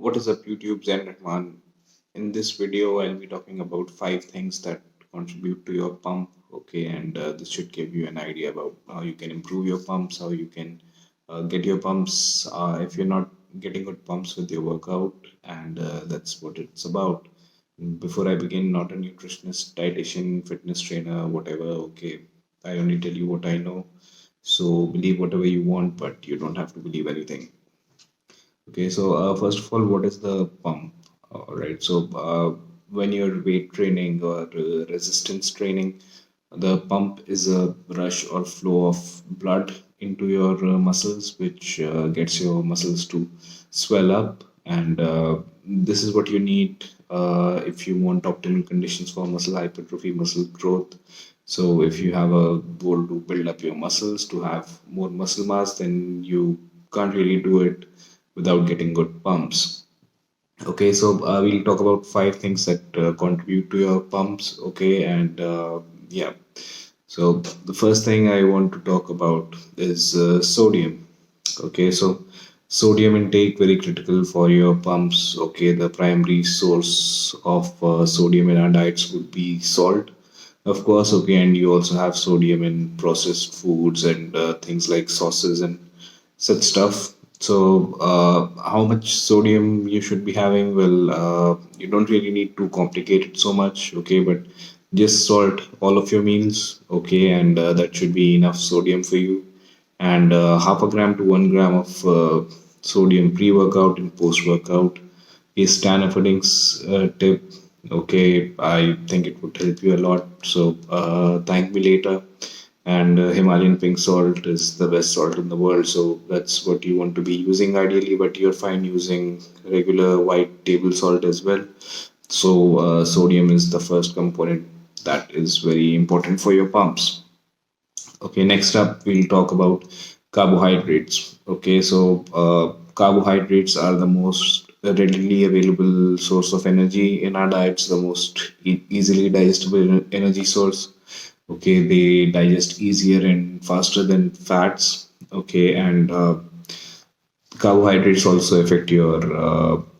What is up, YouTube? Zen Rahman. In this video, I'll be talking about 5 things that contribute to your pump. Okay, and this should give you an idea about how you can improve your pumps, how you can get your pumps if you're not getting good pumps with your workout, and that's what it's about. Before I begin, not a nutritionist, dietitian, fitness trainer, whatever. Okay, I only tell you what I know. So believe whatever you want, but you don't have to believe anything. Okay, so first of all, what is the pump? All right, so when you're weight training or resistance training, the pump is a rush or flow of blood into your muscles, which gets your muscles to swell up. And this is what you need if you want optimal conditions for muscle hypertrophy, muscle growth. So, if you have a goal to build up your muscles, to have more muscle mass, then you can't really do it without getting good pumps. Okay, so we'll talk about 5 things that contribute to your pumps. Okay, and yeah, so the first thing I want to talk about is sodium. Okay, so sodium intake very critical for your pumps. Okay, the primary source of sodium in our diets would be salt, of course. Okay, and you also have sodium in processed foods and things like sauces and such stuff. So, how much sodium you should be having? Well, you don't really need to complicate it so much, okay? But just salt all of your meals, okay? And that should be enough sodium for you. And half a gram to 1 gram of sodium pre-workout and post-workout is Stan Efferding's tip. Okay, I think it would help you a lot. So, thank me later. And Himalayan pink salt is the best salt in the world, so that's what you want to be using ideally, but you're fine using regular white table salt as well. So sodium is the first component that is very important for your pumps. Okay, next up we'll talk about carbohydrates. Okay, so carbohydrates are the most readily available source of energy in our diets, the most easily digestible energy source. Okay, they digest easier and faster than fats. Okay, and carbohydrates also affect your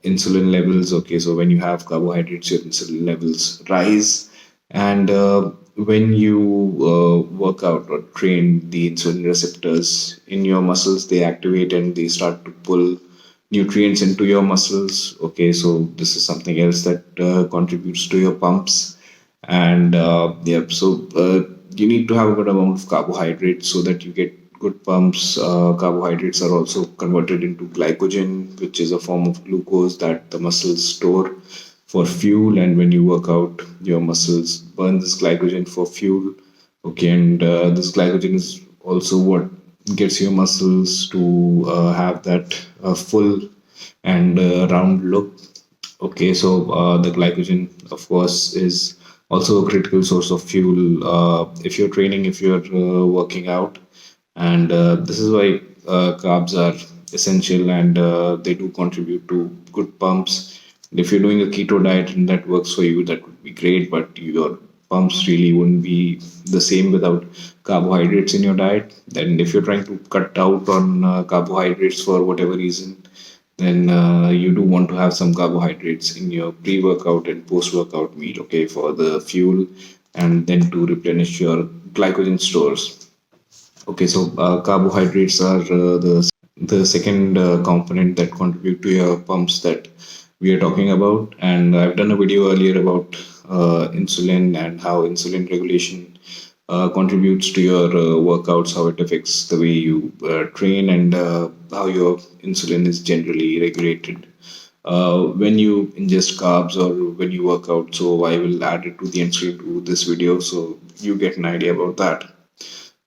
insulin levels. Okay, so when you have carbohydrates, your insulin levels rise, and when you work out or train, the insulin receptors in your muscles, they activate and they start to pull nutrients into your muscles. Okay, so this is something else that contributes to your pumps. And yeah, so you need to have a good amount of carbohydrates so that you get good pumps. Carbohydrates are also converted into glycogen, which is a form of glucose that the muscles store for fuel. And when you work out, your muscles burn this glycogen for fuel. Okay, and this glycogen is also what gets your muscles to have that full and round look. Okay, so the glycogen, of course, is also a critical source of fuel if you're training, if you're working out, and this is why carbs are essential, and they do contribute to good pumps. And if you're doing a keto diet and that works for you, that would be great, but your pumps really wouldn't be the same without carbohydrates in your diet. Then, if you're trying to cut out on carbohydrates for whatever reason, then you do want to have some carbohydrates in your pre-workout and post-workout meal, okay, for the fuel and then to replenish your glycogen stores. Okay, so carbohydrates are the second component that contribute to your pumps that we are talking about, and I've done a video earlier about insulin and how insulin regulation contributes to your workouts, how it affects the way you train, and how your insulin is generally regulated when you ingest carbs or when you work out. So I will add it to the insulin to this video so you get an idea about that.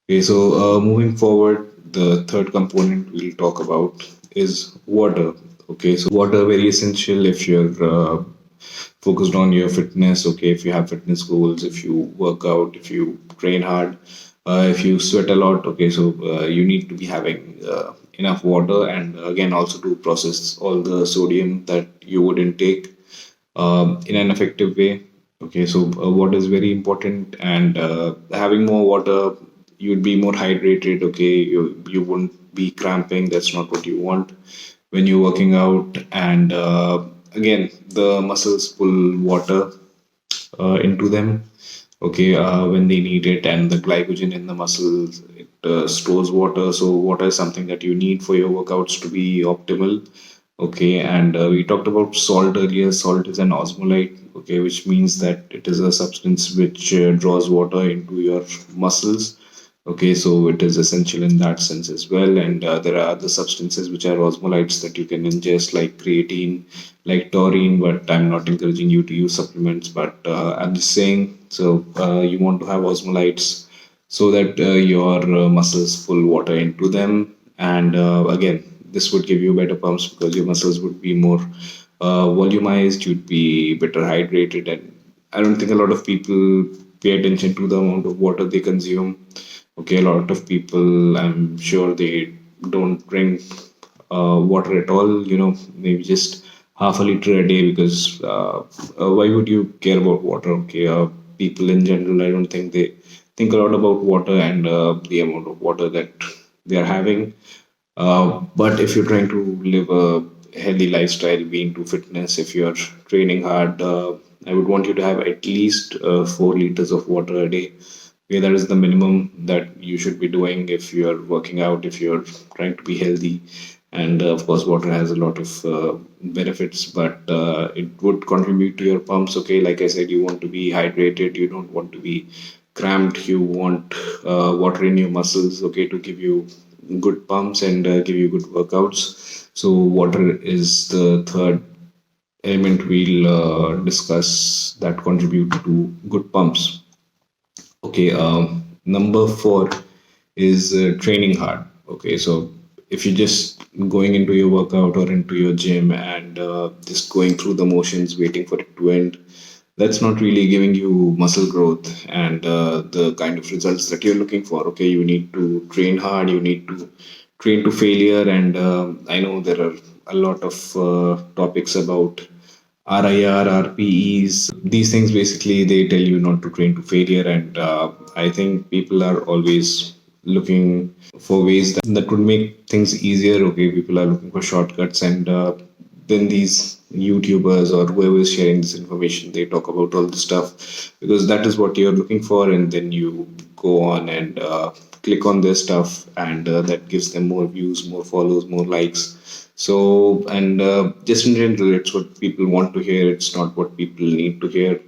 Okay, so moving forward, the third component we'll talk about is water. Okay, so water very essential if you're focused on your fitness. Okay, if you have fitness goals, if you work out, if you train hard, if you sweat a lot. Okay, so you need to be having enough water, and again also to process all the sodium that you would intake in an effective way. Okay, so water is very important, and having more water, you'd be more hydrated. Okay, you won't be cramping. That's not what you want. when you're working out. And again, the muscles pull water into them, okay, when they need it, and the glycogen in the muscles, it stores water. So water is something that you need for your workouts to be optimal. Okay, and we talked about salt earlier. Salt is an osmolyte, okay, which means that it is a substance which draws water into your muscles. Okay, so it is essential in that sense as well. And there are other substances which are osmolytes that you can ingest, like creatine, like taurine. But I'm not encouraging you to use supplements. But I'm just saying, so you want to have osmolytes so that your muscles pull water into them. And again, this would give you better pumps because your muscles would be more volumized, you'd be better hydrated. And I don't think a lot of people pay attention to the amount of water they consume. Okay, a lot of people, I'm sure they don't drink water at all, maybe just half a liter a day because why would you care about water? Okay, people in general, I don't think they think a lot about water and the amount of water that they are having. But if you're trying to live a healthy lifestyle, be into fitness, if you're training hard, I would want you to have at least 4 liters of water a day. Okay, that is the minimum that you should be doing if you're working out, if you're trying to be healthy. And of course, water has a lot of benefits, but it would contribute to your pumps. Okay, like I said, you want to be hydrated, you don't want to be cramped, you want water in your muscles, okay, to give you good pumps and give you good workouts. So, water is the third element we'll discuss that contribute to good pumps. Okay, number four is training hard. Okay, so if you're just going into your workout or into your gym and just going through the motions, waiting for it to end, that's not really giving you muscle growth and the kind of results that you're looking for. Okay, you need to train hard, you need to train to failure, and I know there are a lot of topics about RIR, RPEs. These things basically they tell you not to train to failure, and I think people are always looking for ways that could make things easier. Okay, people are looking for shortcuts, and then these YouTubers or whoever is sharing this information, they talk about all the stuff because that is what you're looking for, and then you go on and click on their stuff, and that gives them more views, more follows, more likes. So, and just in general, it's what people want to hear. It's not what people need to hear,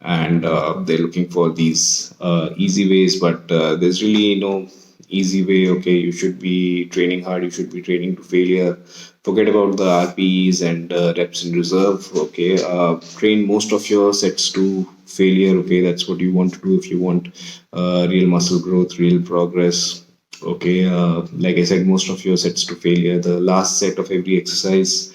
and they're looking for these easy ways. But there's really no easy way. Okay, you should be training hard. You should be training to failure. Forget about the RPEs and reps in reserve. Okay, train most of your sets to failure. Okay, that's what you want to do if you want real muscle growth, real progress. Okay, like I said, most of your sets to failure. The last set of every exercise,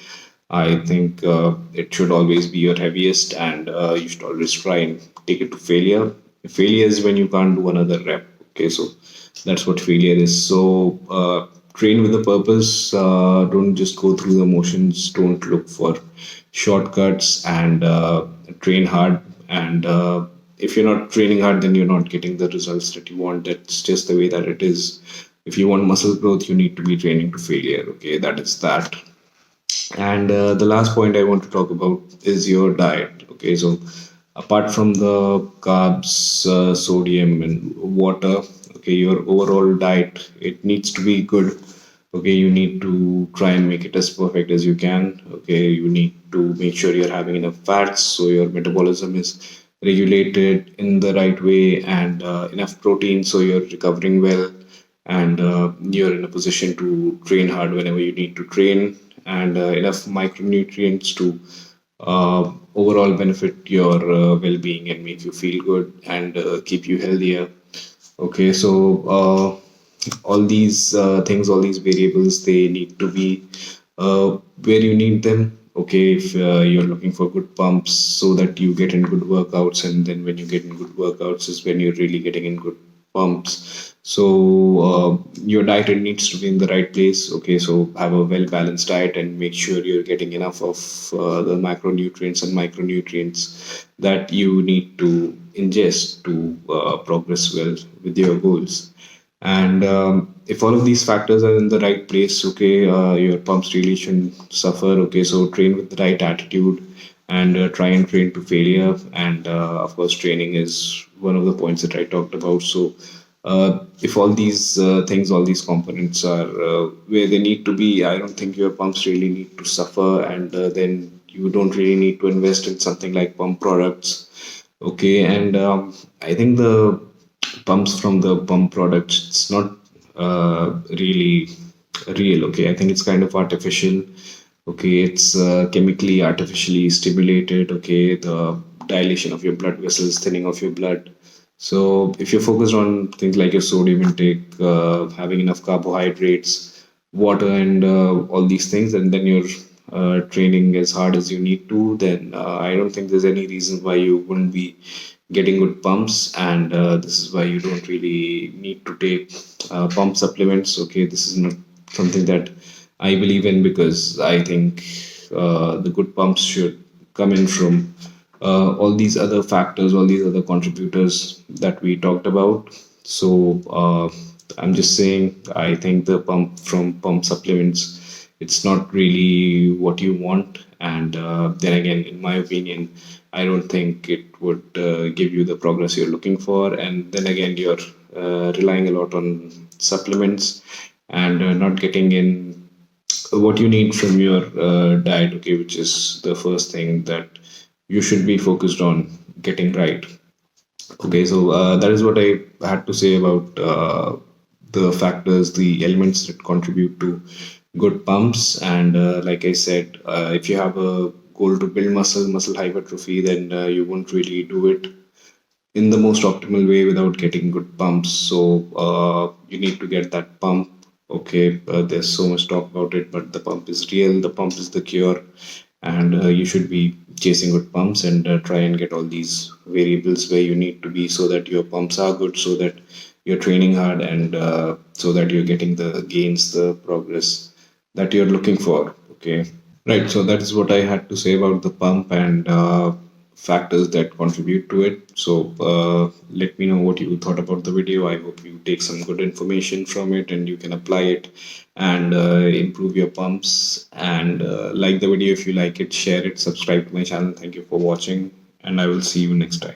I think it should always be your heaviest, and you should always try and take it to failure. Failure is when you can't do another rep. Okay, so that's what failure is. So train with a purpose. Don't just go through the motions. Don't look for shortcuts, and train hard. And if you're not training hard, then you're not getting the results that you want. That's just the way that it is. If you want muscle growth, you need to be training to failure. Okay, that is that. And the last point I want to talk about is your diet. Okay, so apart from the carbs, sodium, and water, okay, your overall diet, it needs to be good. Okay, you need to try and make it as perfect as you can. Okay, you need to make sure you're having enough fats so your metabolism is regulated in the right way, and enough protein so you're recovering well, and you're in a position to train hard whenever you need to train, and enough micronutrients to overall benefit your well-being and make you feel good and keep you healthier. Okay, so all these things, all these variables, they need to be where you need them. Okay, if you're looking for good pumps so that you get in good workouts, and then when you get in good workouts is when you're really getting in good pumps. So your diet, it needs to be in the right place. Okay, so have a well balanced diet and make sure you're getting enough of the macronutrients and micronutrients that you need to ingest to progress well with your goals. And if all of these factors are in the right place, okay, your pumps really shouldn't suffer. Okay, so train with the right attitude and try and train to failure. And of course, training is one of the points that I talked about. So if all these things, all these components are where they need to be, I don't think your pumps really need to suffer. And then you don't really need to invest in something like pump products. Okay, and I think the pumps from the pump products, it's not really real. Okay, I think it's kind of artificial. Okay, it's chemically artificially stimulated. Okay, the dilation of your blood vessels, thinning of your blood. So if you're focused on things like your sodium intake, having enough carbohydrates, water, and all these things, and then you're training as hard as you need to, then I don't think there's any reason why you wouldn't be getting good pumps. And this is why you don't really need to take pump supplements. Okay, this is not something that I believe in, because I think the good pumps should come in from all these other factors, all these other contributors that we talked about. So I'm just saying, I think the pump from pump supplements, it's not really what you want. And then again, in my opinion, I don't think it would give you the progress you're looking for. And then again, you're relying a lot on supplements and not getting in what you need from your diet, okay, which is the first thing that you should be focused on getting right. Okay, so that is what I had to say about the factors, the elements that contribute to good pumps. And like I said, if you have a goal to build muscle hypertrophy, then you won't really do it in the most optimal way without getting good pumps. So you need to get that pump. Okay, there's so much talk about it, but the pump is real. The pump is the cure, and you should be chasing good pumps and try and get all these variables where you need to be, so that your pumps are good, so that you're training hard, and so that you're getting the gains, the progress that you're looking for. Okay. Right, so that is what I had to say about the pump and factors that contribute to it. So let me know what you thought about the video. I hope you take some good information from it and you can apply it and improve your pumps. And like the video if you like it, share it, subscribe to my channel. Thank you for watching, and I will see you next time.